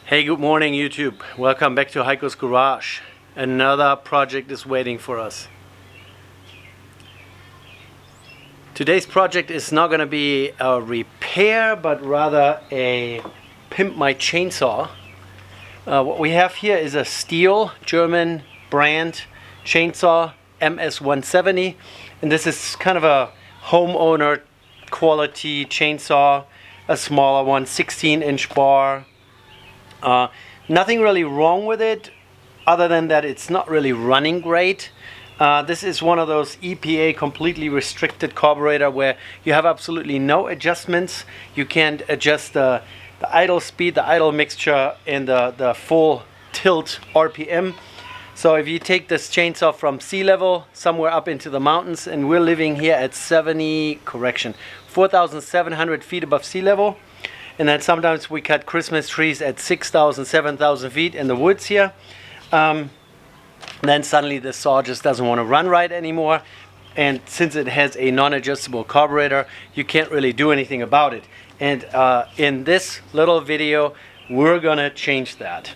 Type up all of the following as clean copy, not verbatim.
Hey, good morning YouTube. Welcome back to Heiko's Garage. Another project is waiting for us. Today's project is not going to be a repair, but rather a Pimp my chainsaw. What we have here is a Stihl German brand chainsaw MS170, and this is kind of a homeowner quality chainsaw, a smaller one, 16-inch bar. Nothing really wrong with it other than that it's not really running great. This is one of those EPA completely restricted carburetor where you have absolutely no adjustments. You can't adjust the idle speed, the idle mixture, and the full tilt RPM. So if you take this chainsaw from sea level somewhere up into the mountains, and we're living here at 4,700 feet above sea level, and then sometimes we cut Christmas trees at 6,000, 7,000 feet in the woods here. Then suddenly the saw just doesn't want to run right anymore. And since it has a non-adjustable carburetor, you can't really do anything about it. And in this little video, we're gonna change that.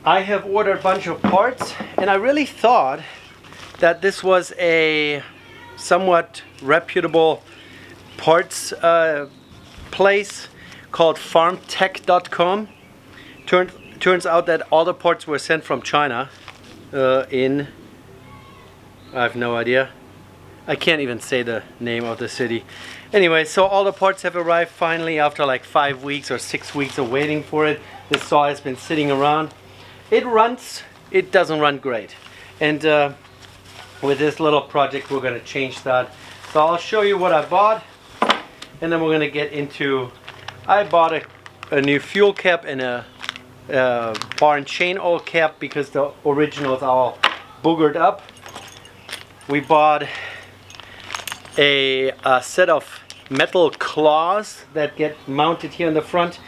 I have ordered a bunch of parts, and I really thought that this was a somewhat reputable parts place called farmtech.com. Turns out that all the parts were sent from China I have no idea. I can't even say the name of the city. Anyway, so all the parts have arrived finally after like 5 weeks or 6 weeks of waiting for it. This saw has been sitting around. It runs, it doesn't run great. And with this little project we're going to change that. So I'll show you what I bought, and then we're going to get into, I bought a new fuel cap and a bar and chain oil cap because the originals are all boogered up. We bought a set of metal claws that get mounted here in the front.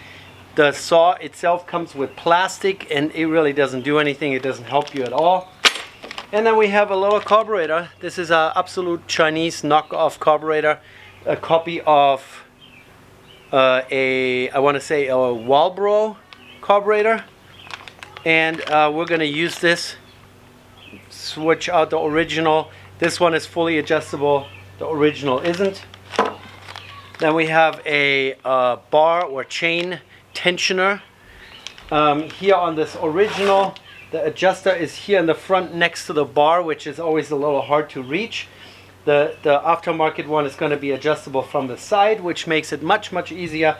The saw itself comes with plastic and it really doesn't do anything. It doesn't help you at all. And then we have a little carburetor. This is an absolute Chinese knockoff carburetor, a copy of I want to say a Walbro carburetor. And we're going to use this, switch out the original. This one is fully adjustable, the original isn't. Then we have a bar or chain tensioner. Here on this original, the adjuster is here in the front next to the bar, which is always a little hard to reach. The aftermarket one is going to be adjustable from the side, which makes it much easier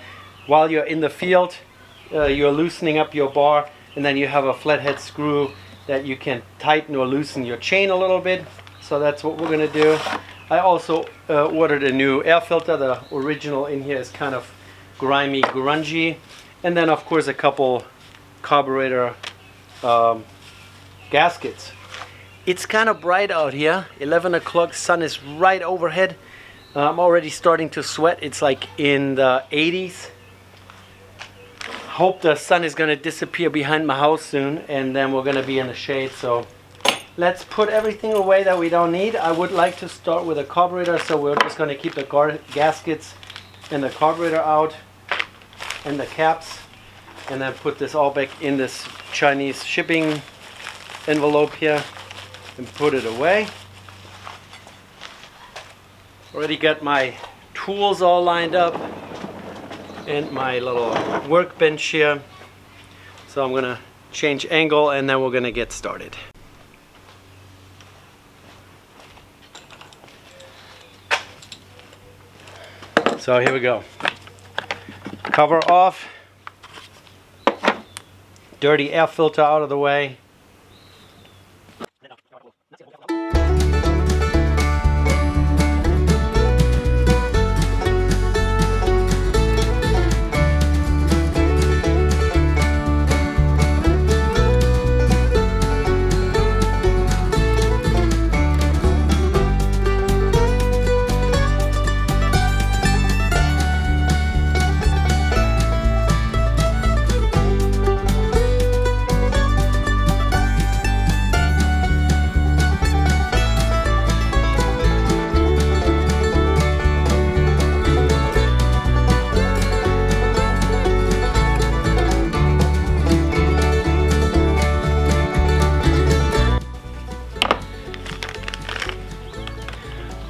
while you're in the field. You're loosening up your bar, and then you have a flathead screw that you can tighten or loosen your chain a little bit. So that's what we're going to do. I also ordered a new air filter. The original in here is kind of grimy, grungy. And then of course a couple carburetor gaskets. It's kind of bright out here. 11 o'clock, sun is right overhead. I'm already starting to sweat. It's like in the 80s. Hope the sun is going to disappear behind my house soon, and then we're going to be in the shade. So let's put everything away that we don't need. I would like to start with a carburetor, so we're just going to keep the gaskets and the carburetor out and the caps, and then put this all back in this Chinese shipping envelope here and put it away. Already got my tools all lined up and my little workbench here. So I'm gonna change angle and then we're gonna get started. So here we go. Cover off. Dirty air filter out of the way.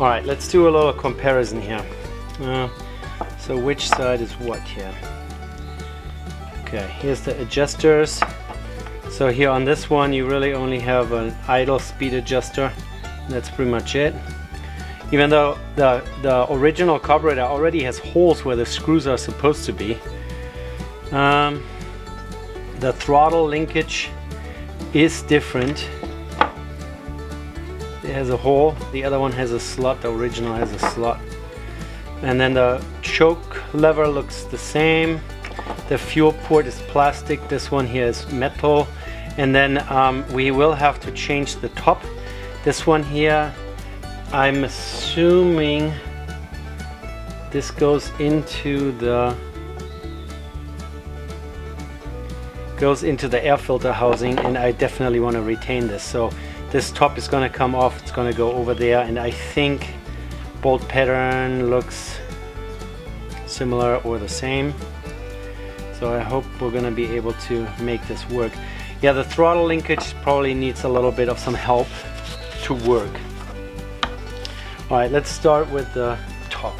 Alright, let's do a little comparison here. So which side is what here? Okay, here's the adjusters. So here on this one you really only have an idle speed adjuster. That's pretty much it. Even though the original carburetor already has holes where the screws are supposed to be. The throttle linkage is different. It has a hole, the other one has a slot, the original has a slot. And then the choke lever looks the same. The fuel port is plastic, this one here is metal. And then we will have to change the top. This one here, I'm assuming this goes into the air filter housing, and I definitely want to retain this. So this top is going to come off, it's going to go over there, and I think bolt pattern looks similar or the same. So I hope we're going to be able to make this work. Yeah, the throttle linkage probably needs a little bit of some help to work. Alright, let's start with the top.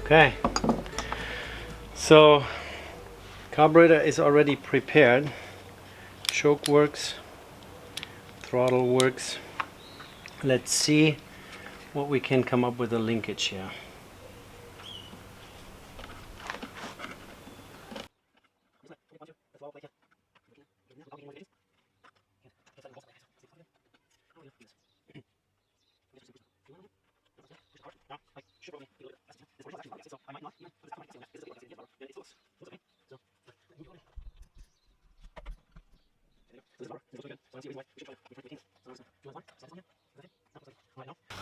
Okay, so carburetor is already prepared. Choke works, throttle works. Let's see what we can come up with a linkage here.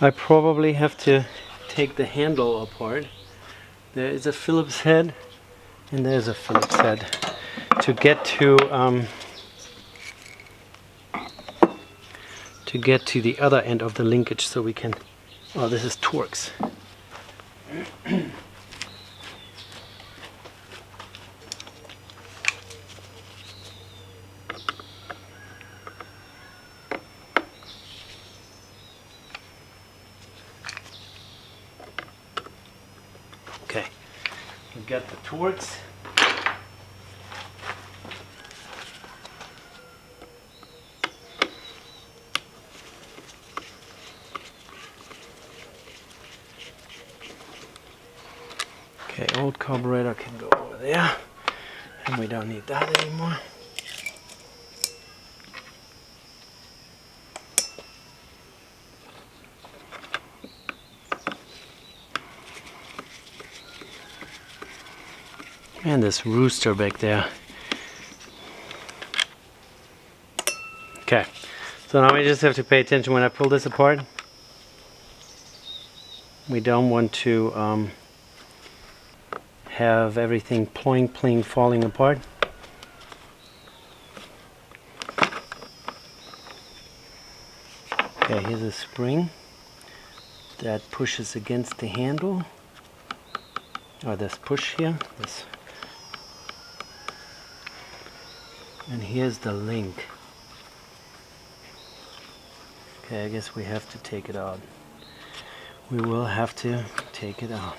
I probably have to take the handle apart. There is a Phillips head and there's a Phillips head to get to the other end of the linkage, so we can. Oh, this is Torx. Okay, we've got the Torx. Okay, old carburetor can go over there, and we don't need that anymore. And this rooster back there. Okay, so now we just have to pay attention when I pull this apart. We don't want to have everything pling pling falling apart. Okay, here's a spring that pushes against the handle, or this push here, this. And here's the link. Okay, I guess we have to take it out. We will have to take it out.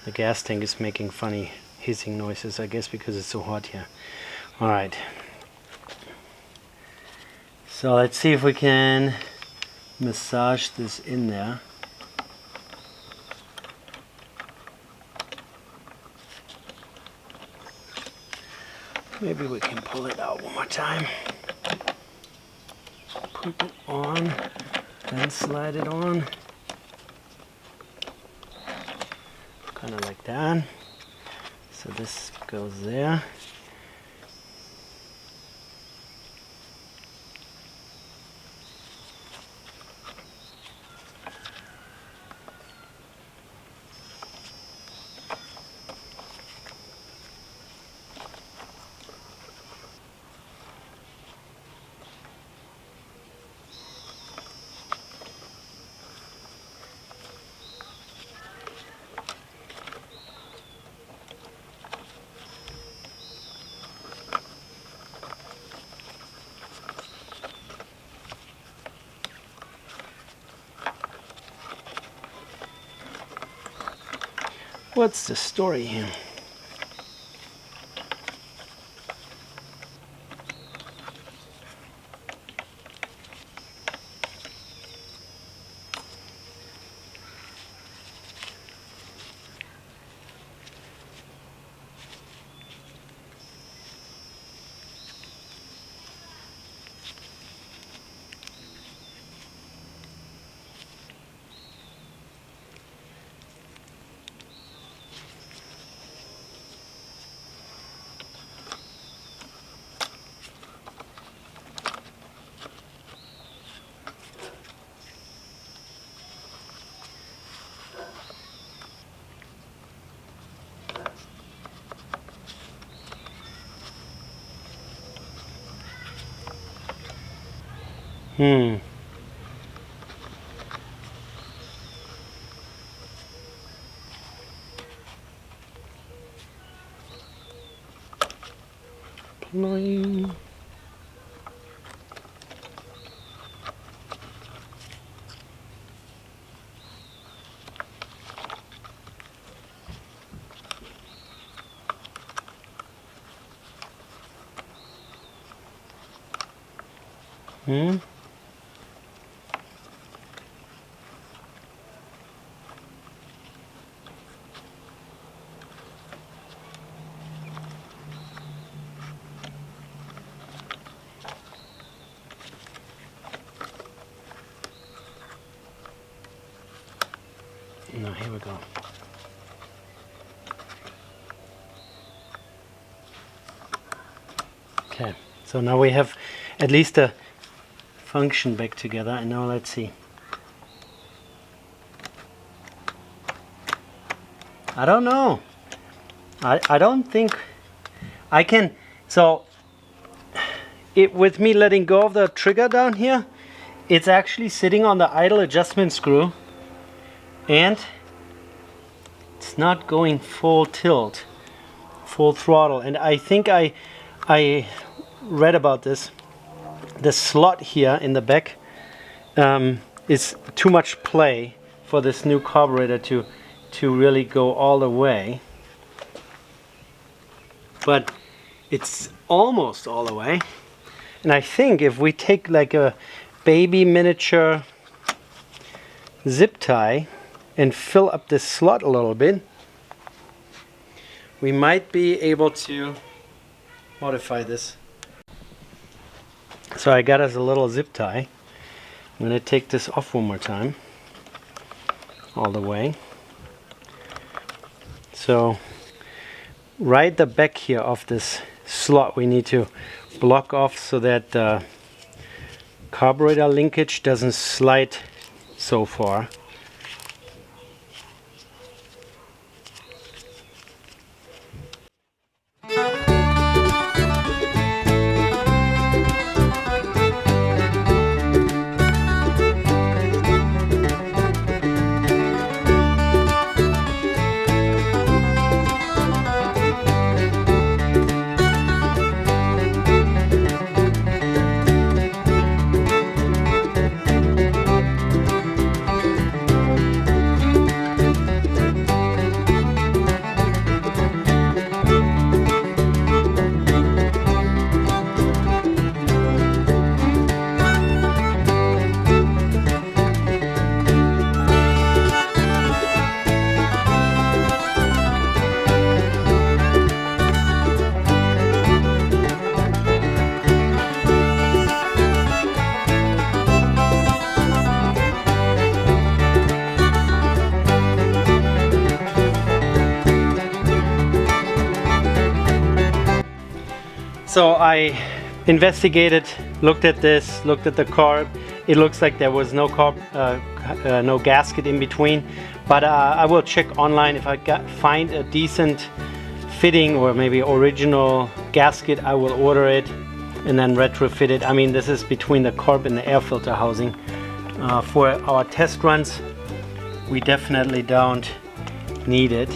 The gas tank is making funny hissing noises, I guess because it's so hot here. Alright. So let's see if we can massage this in there. Maybe we can pull it out one more time. Put it on, then slide it on. Kind of like that. So this goes there. What's the story here? Applying. Now here we go. Okay, so now we have at least a function back together, and now let's see. I don't know. I don't think I can. So with me letting go of the trigger down here, it's actually sitting on the idle adjustment screw, and it's not going full tilt, full throttle. And I think I read about this. The slot here in the back is too much play for this new carburetor to really go all the way. But it's almost all the way. And I think if we take like a baby miniature zip tie and fill up this slot a little bit, we might be able to modify this. So I got us a little zip tie. I'm going to take this off one more time, all the way. So right the back here of this slot we need to block off so that the carburetor linkage doesn't slide so far. So I investigated, looked at this, looked at the carb. It looks like there was no carb, no gasket in between, but I will check online. If I find a decent fitting or maybe original gasket, I will order it and then retrofit it. I mean, this is between the carb and the air filter housing. For our test runs, we definitely don't need it.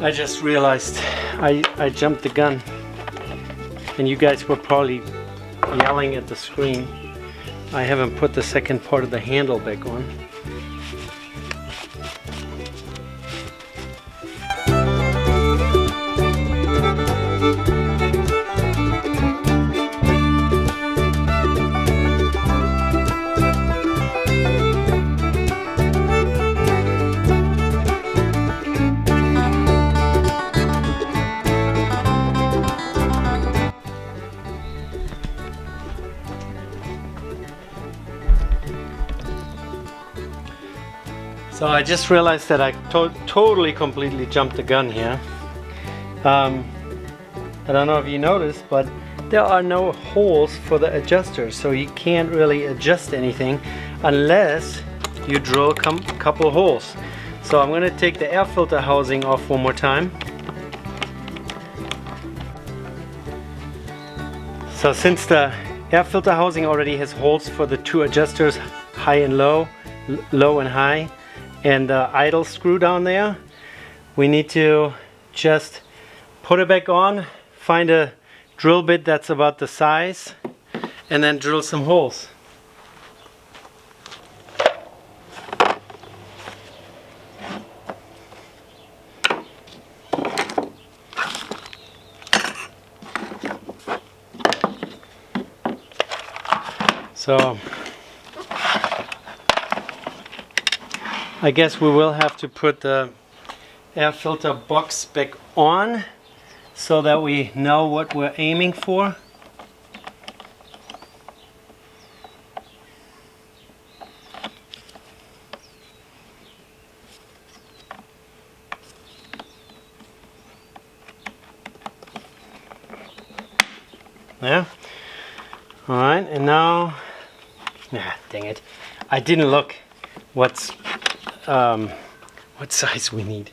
I just realized I jumped the gun, and you guys were probably yelling at the screen. I haven't put the second part of the handle back on. So I just realized that I totally completely jumped the gun here. I don't know if you noticed, but there are no holes for the adjusters, so you can't really adjust anything unless you drill a couple holes. So I'm going to take the air filter housing off one more time. So since the air filter housing already has holes for the two adjusters, high and low, low and high, and the idle screw down there, we need to just put it back on, find a drill bit that's about the size, and then drill some holes. So I guess we will have to put the air filter box back on so that we know what we're aiming for. Yeah. All right, and now, dang it, I didn't look what size we need.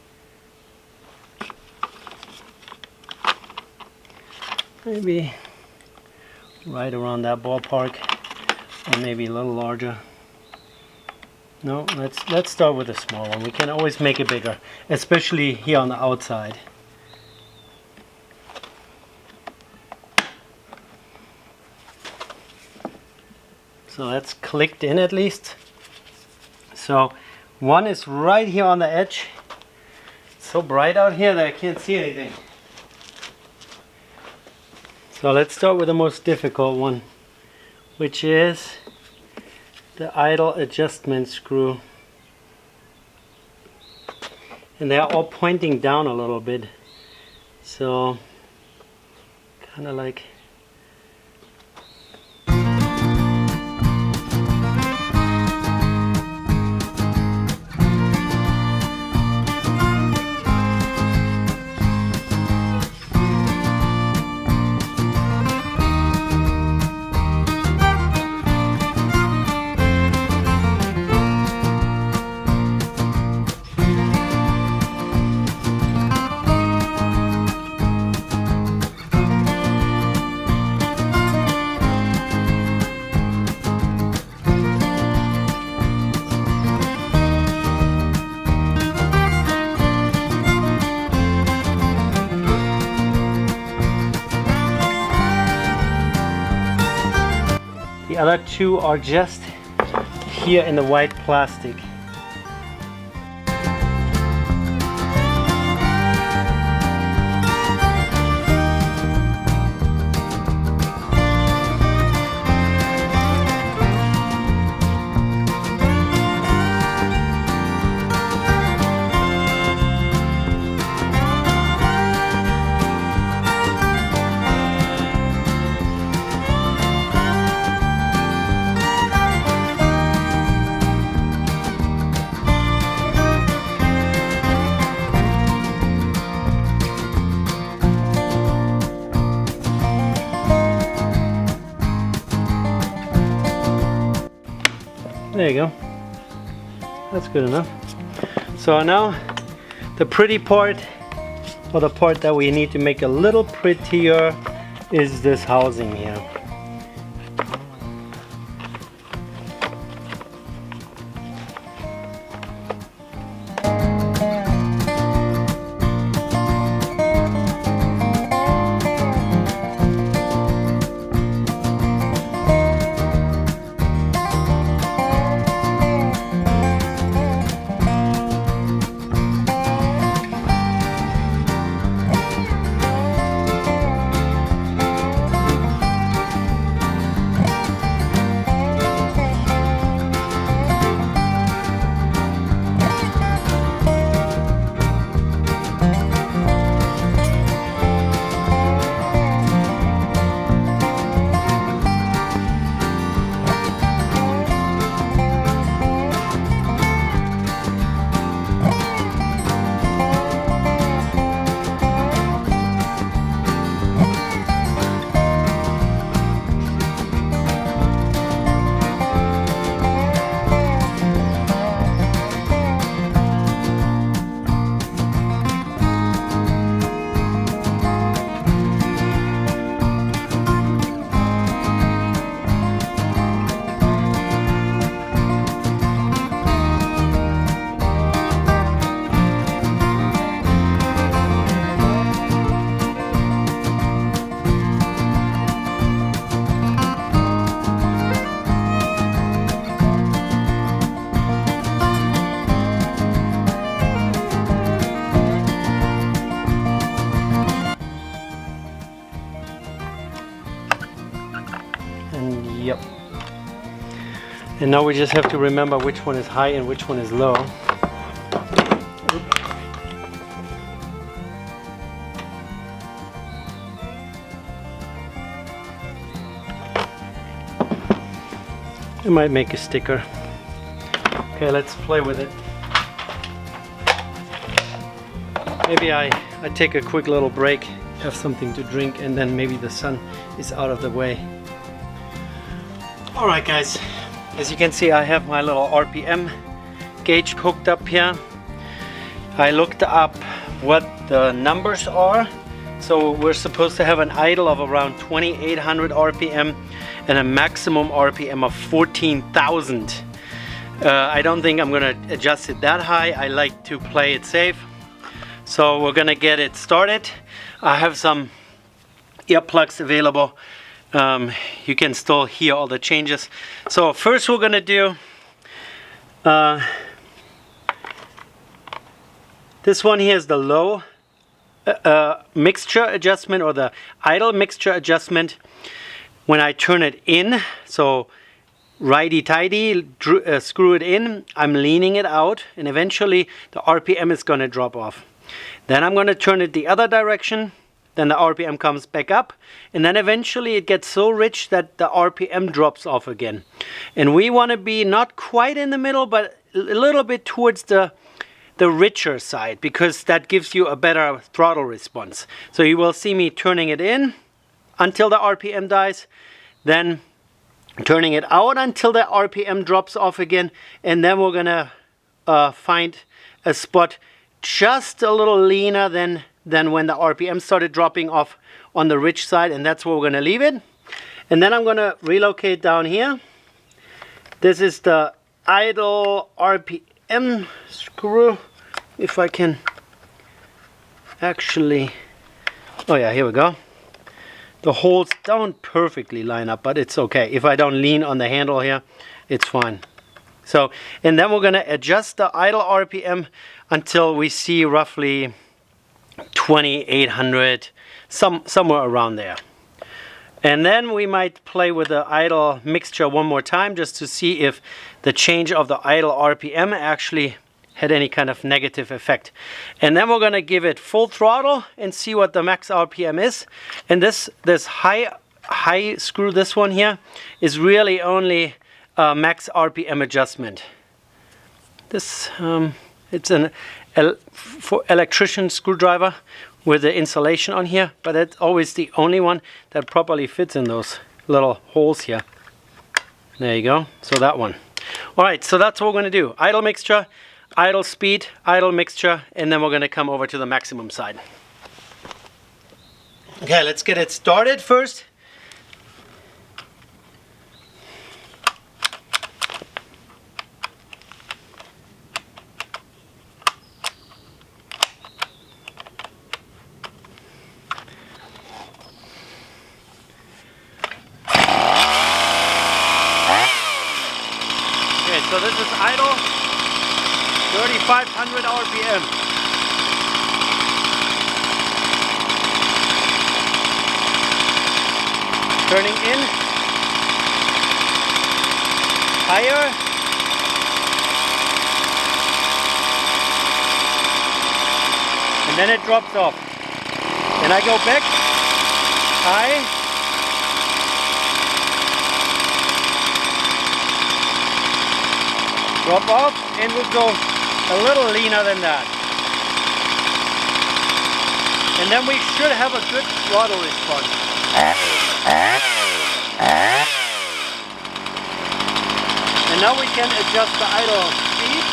Maybe right around that ballpark, or maybe a little larger. No, let's start with a small one. We can always make it bigger, especially here on the outside. So that's clicked in at least. So one is right here on the edge. It's so bright out here that I can't see anything. So let's start with the most difficult one, which is the idle adjustment screw. And they're all pointing down a little bit. So kind of like the other two are just here in the white plastic. There you go. That's good enough. So now the pretty part, or the part that we need to make a little prettier, is this housing here. Yep. And now we just have to remember which one is high and which one is low. I might make a sticker. Okay, let's play with it. Maybe I take a quick little break, have something to drink, and then maybe the sun is out of the way. Alright guys, as you can see, I have my little RPM gauge hooked up here. I looked up what the numbers are. So we're supposed to have an idle of around 2800 RPM and a maximum RPM of 14,000. I don't think I'm gonna adjust it that high. I like to play it safe. So we're gonna get it started. I have some earplugs available. You can still hear all the changes. So first we're gonna do this one here is the low mixture adjustment, or the idle mixture adjustment. When I turn it in, so righty-tighty, screw it in, I'm leaning it out, and eventually the RPM is going to drop off. Then I'm going to turn it the other direction, then the RPM comes back up, and then eventually it gets so rich that the RPM drops off again. And we want to be not quite in the middle, but a little bit towards the richer side, because that gives you a better throttle response. So you will see me turning it in until the RPM dies, then turning it out until the RPM drops off again, and then we're gonna find a spot just a little leaner than when the RPM started dropping off on the rich side, and that's where we're gonna leave it. And then I'm gonna relocate down here. This is the idle RPM screw, if I can actually, oh yeah, here we go. The holes don't perfectly line up, but it's okay. If I don't lean on the handle here, it's fine. So, and then we're gonna adjust the idle RPM until we see roughly 2800, somewhere around there. And then we might play with the idle mixture one more time, just to see if the change of the idle RPM actually had any kind of negative effect. And then we're gonna give it full throttle and see what the max RPM is. And this high screw, this one here, is really only a max RPM adjustment. This it's an for electrician screwdriver with the insulation on here, but it's always the only one that properly fits in those little holes here. There you go. So that one. All right, so that's what we're gonna do. Idle mixture, idle speed, idle mixture, and then we're gonna come over to the maximum side. Okay, let's get it started first. So this is idle, 3,500 RPM. Turning in, higher, and then it drops off. Then I go back, high, drop off, and we'll go a little leaner than that. And then we should have a good throttle response. And now we can adjust the idle speed.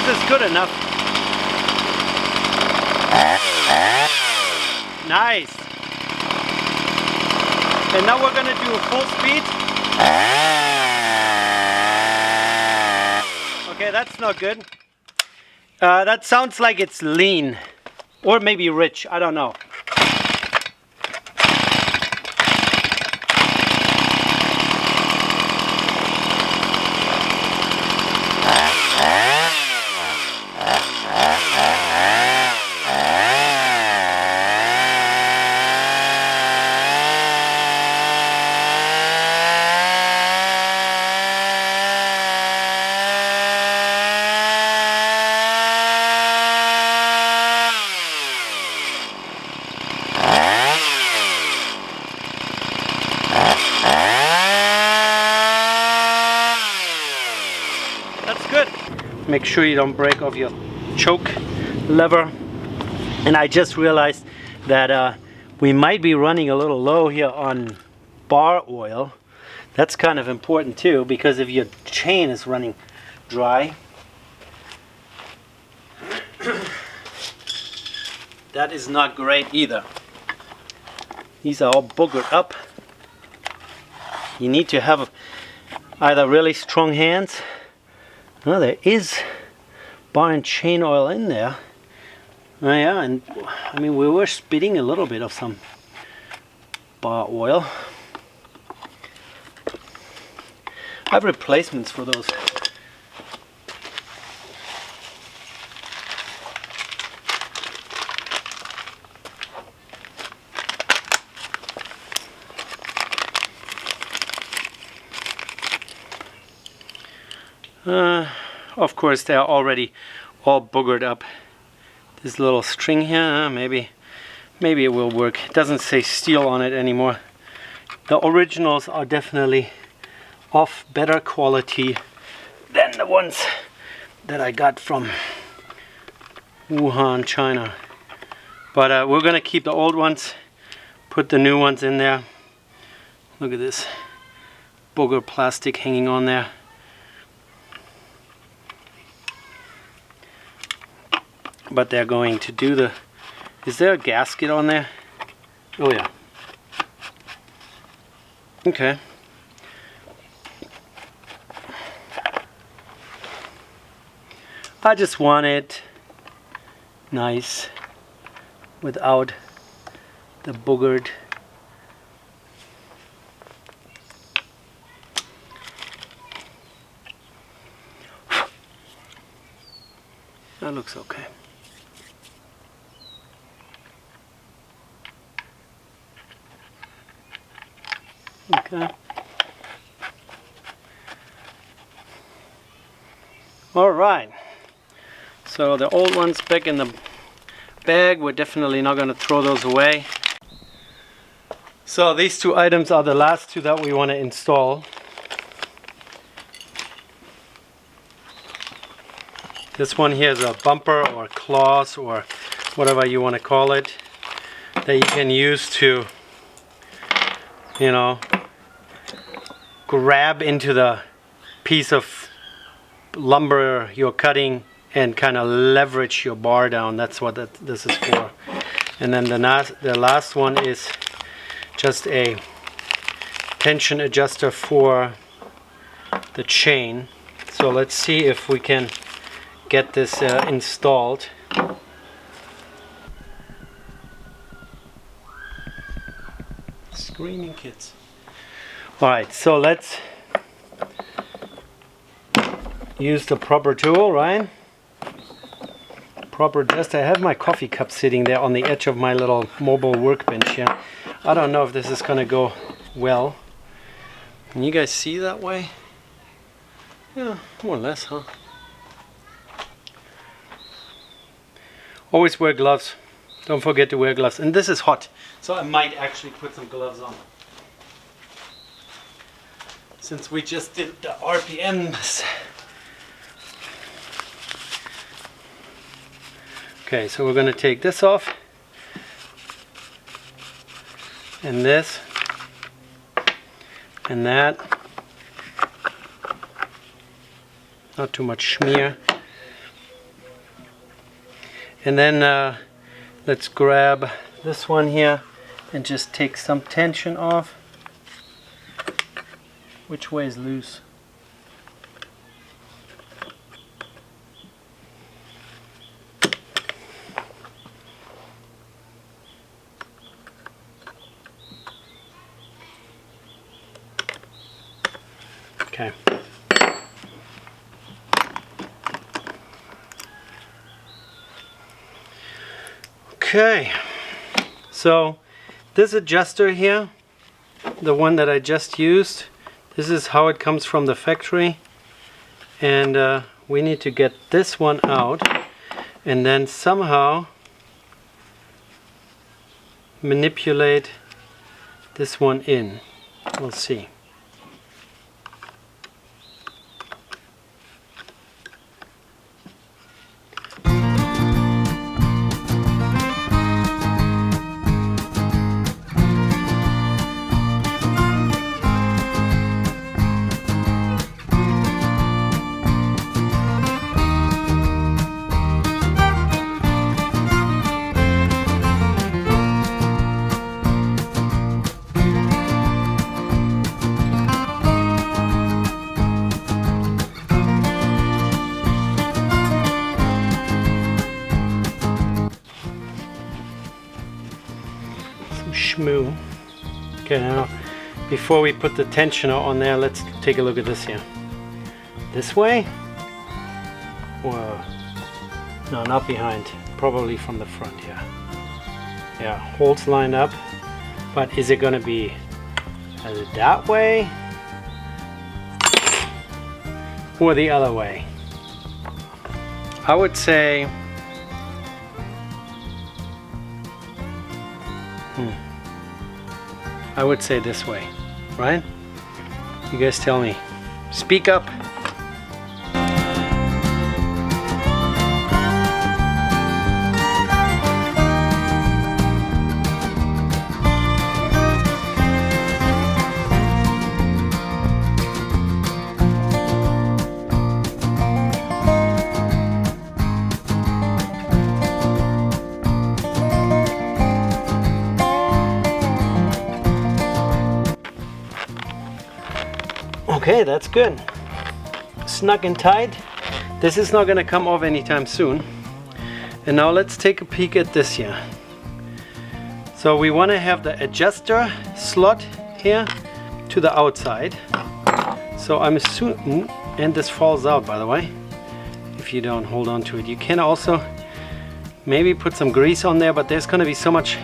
This is good enough. Nice. And now we're gonna do full speed. Okay, that's not good. That sounds like it's lean. Or maybe rich, I don't know. Make sure you don't break off your choke lever. And I just realized that we might be running a little low here on bar oil. That's kind of important too, because if your chain is running dry, that is not great either. These are all boogered up. You need to have either really strong hands. Well, there is bar and chain oil in there. Oh yeah, and I mean we were spitting a little bit of some bar oil. I have replacements for those. Of course they are already all boogered up. This little string here, maybe it will work. It doesn't say Stihl on it anymore. The originals are definitely of better quality than the ones that I got from Wuhan, China. But we're gonna keep the old ones, put the new ones in there. Look at this booger plastic hanging on there. But they're going to do the... Is there a gasket on there? Oh yeah. Okay. I just want it nice without the boogered that looks okay. Okay. All right. So the old ones back in the bag. We're definitely not going to throw those away. So these two items are the last two that we want to install. This one here is a bumper or claws or whatever you want to call it, that you can use to, you know, grab into the piece of lumber you're cutting and kind of leverage your bar down. That's what this is for. And then the last one is just a tension adjuster for the chain. So let's see if we can get this installed. Screaming kids. Alright, so let's use the proper tool, right? Proper adjust. I have my coffee cup sitting there on the edge of my little mobile workbench here. I don't know if this is gonna go well. Can you guys see that way? Yeah, more or less, huh? Always wear gloves. Don't forget to wear gloves. And this is hot, so I might actually put some gloves on. Since we just did the RPMs. Okay, so we're going to take this off. And this. And that. Not too much smear. And then let's grab this one here and just take some tension off. Which way is loose? Okay. Okay, so this adjuster here, the one that I just used, this is how it comes from the factory, and we need to get this one out and then somehow manipulate this one in. We'll see. Schmoo. Okay, now before we put the tensioner on there, let's take a look at this here. This way? Or no, not behind, probably from the front here. Yeah, holes lined up, but is it going to be that way or the other way? I would say this way, right? You guys tell me. Speak up. Okay, that's good. Snug and tight. This is not going to come off anytime soon. And now let's take a peek at this here. So we want to have the adjuster slot here to the outside. So I'm assuming, and this falls out by the way. if you don't hold on to it. You can also maybe put some grease on there, but there's going to be so much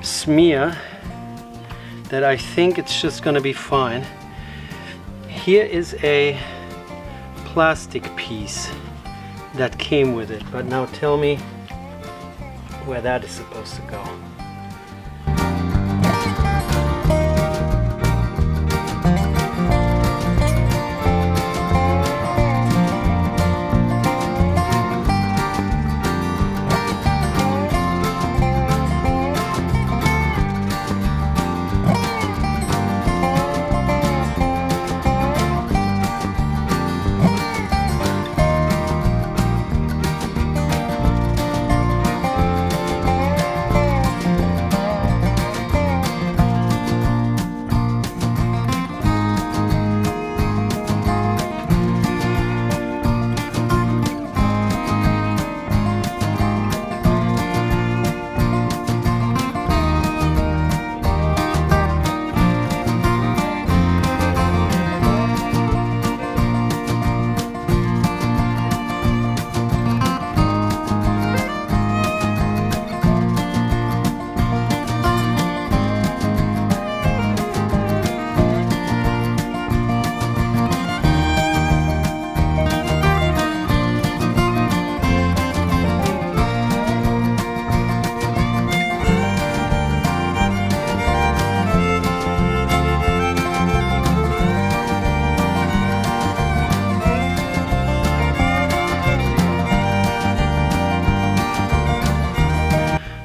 smear that I think it's just going to be fine. Here is a plastic piece that came with it, but now tell me where that is supposed to go.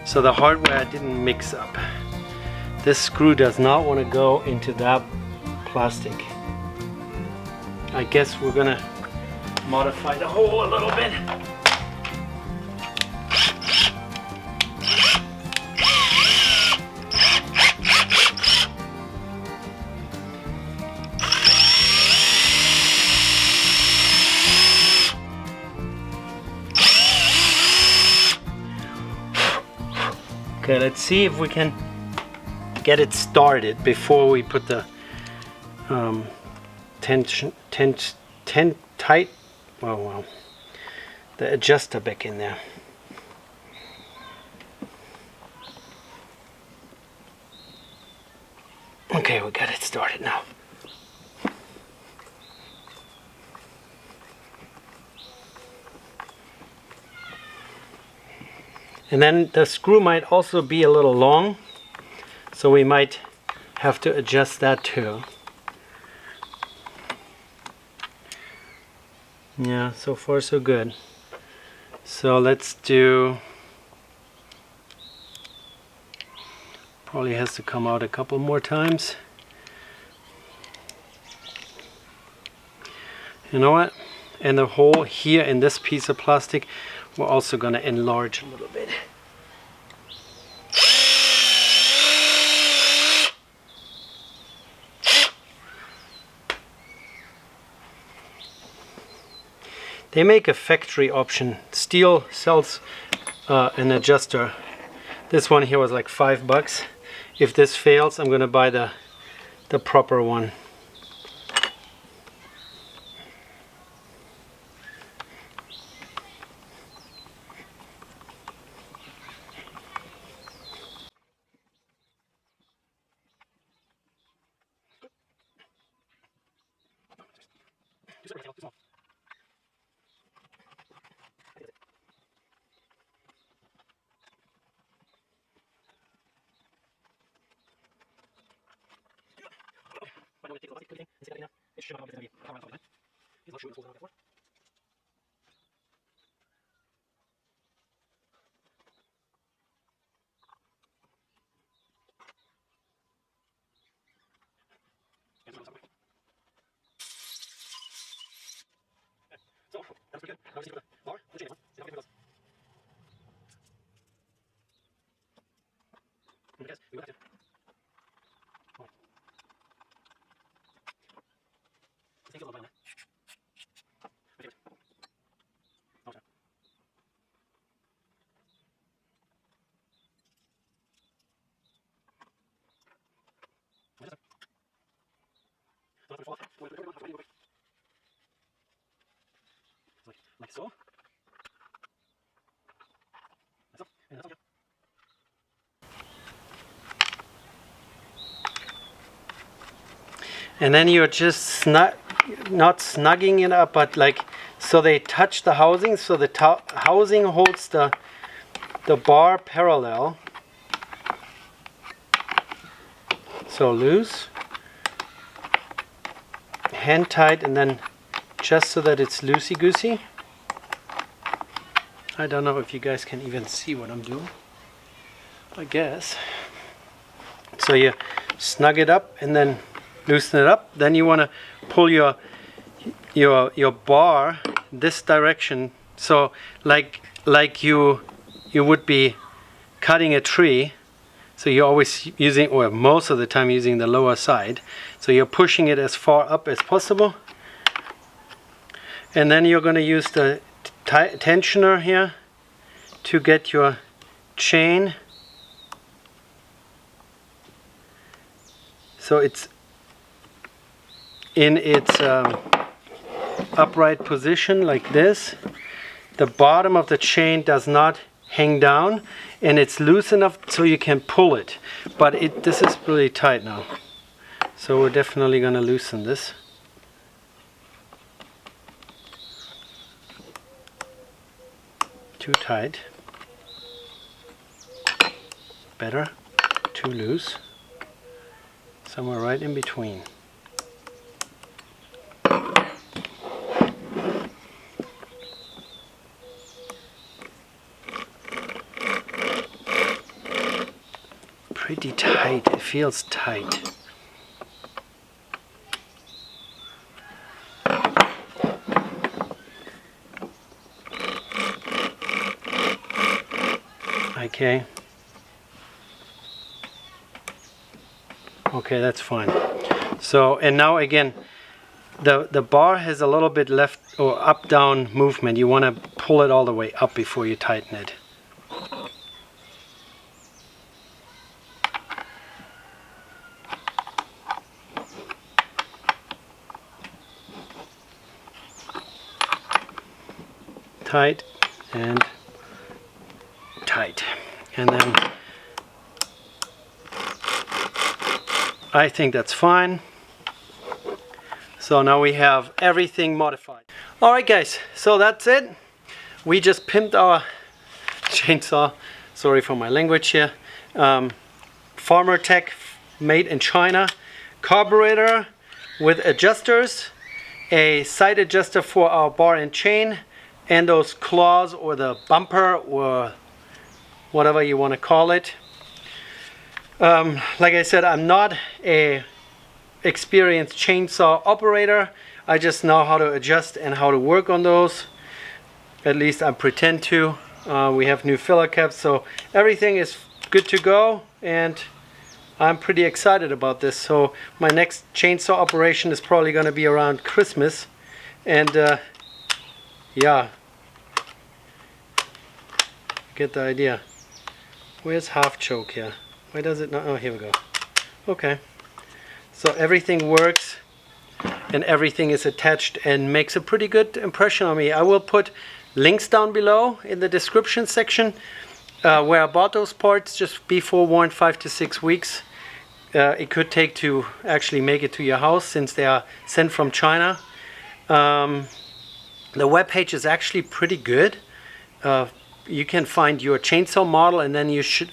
So the hardware I didn't mix up. This screw does not want to go into that plastic. I guess we're gonna modify the hole a little bit. Okay, let's see if we can get it started before we put the the adjuster back in there. Okay, we got it started now. And then the screw might also be a little long, so we might have to adjust that too. Yeah, so far so good. So let's do, probably has to come out a couple more times. You know what? And the hole here in this piece of plastic, we're also going to enlarge a little bit. They make a factory option. Stihl sells an adjuster. This one here was like $5. If this fails, I'm going to buy the proper one. so. And then you're just not snugging it up, but like so they touch the housing, so the housing holds the bar parallel. So loose, hand tight, and then just so that it's loosey-goosey. I don't know if you guys can even see what I'm doing. I guess. So you snug it up and then loosen it up. Then you want to pull your bar this direction. So like you would be cutting a tree. So you're always using, or most of the time using the lower side. So you're pushing it as far up as possible. And then you're going to use the tensioner here to get your chain. So it's in its upright position like this. The bottom of the chain does not hang down, and it's loose enough so you can pull it, but this is really tight now, so we're definitely going to loosen this. Too tight, better, too loose, somewhere right in between. Pretty tight, it feels tight. Okay. Okay, that's fine. So, and now again, the bar has a little bit left or up down movement. You want to pull it all the way up before you tighten it. Tight and tight, and then I think that's fine. So now we have everything modified. Alright guys, so that's it. We just pimped our chainsaw, sorry for my language here, Farmer Tech, made in China, carburetor with adjusters, a side adjuster for our bar and chain, and those claws or the bumper or whatever you want to call it. Like I said, I'm not a experienced chainsaw operator. I just know how to adjust and how to work on those. At least I pretend to. We have new filler caps, so everything is good to go, and I'm pretty excited about this. So my next chainsaw operation is probably going to be around Christmas, and yeah, get the idea. Where's half choke here? Why does it not? Oh, here we go. Okay. So everything works and everything is attached and makes a pretty good impression on me. I will put links down below in the description section where I bought those parts. Just be forewarned, 5 to 6 weeks. It could take to actually make it to your house since they are sent from China. The web page is actually pretty good. You can find your chainsaw model, and then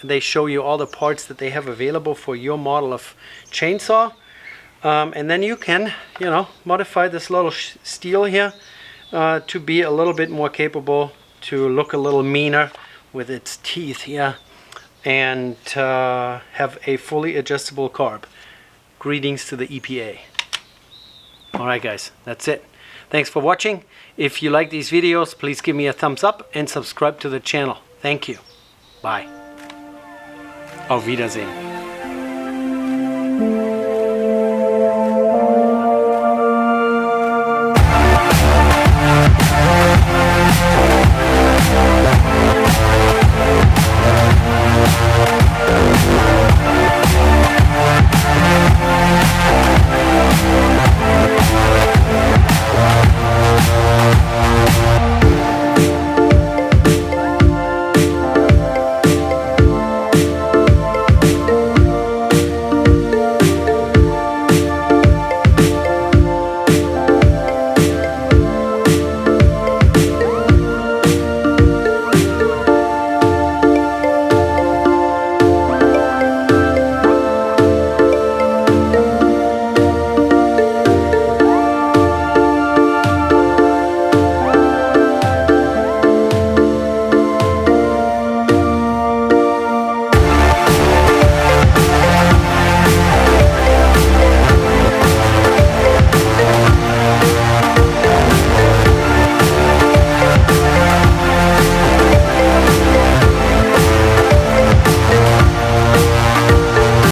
they show you all the parts that they have available for your model of chainsaw. And then you can, modify this little Stihl here to be a little bit more capable, to look a little meaner with its teeth here, and have a fully adjustable carb. Greetings to the EPA. Alright guys, that's it. Thanks for watching. If you like these videos, please give me a thumbs up and subscribe to the channel. Thank you. Bye. Auf Wiedersehen.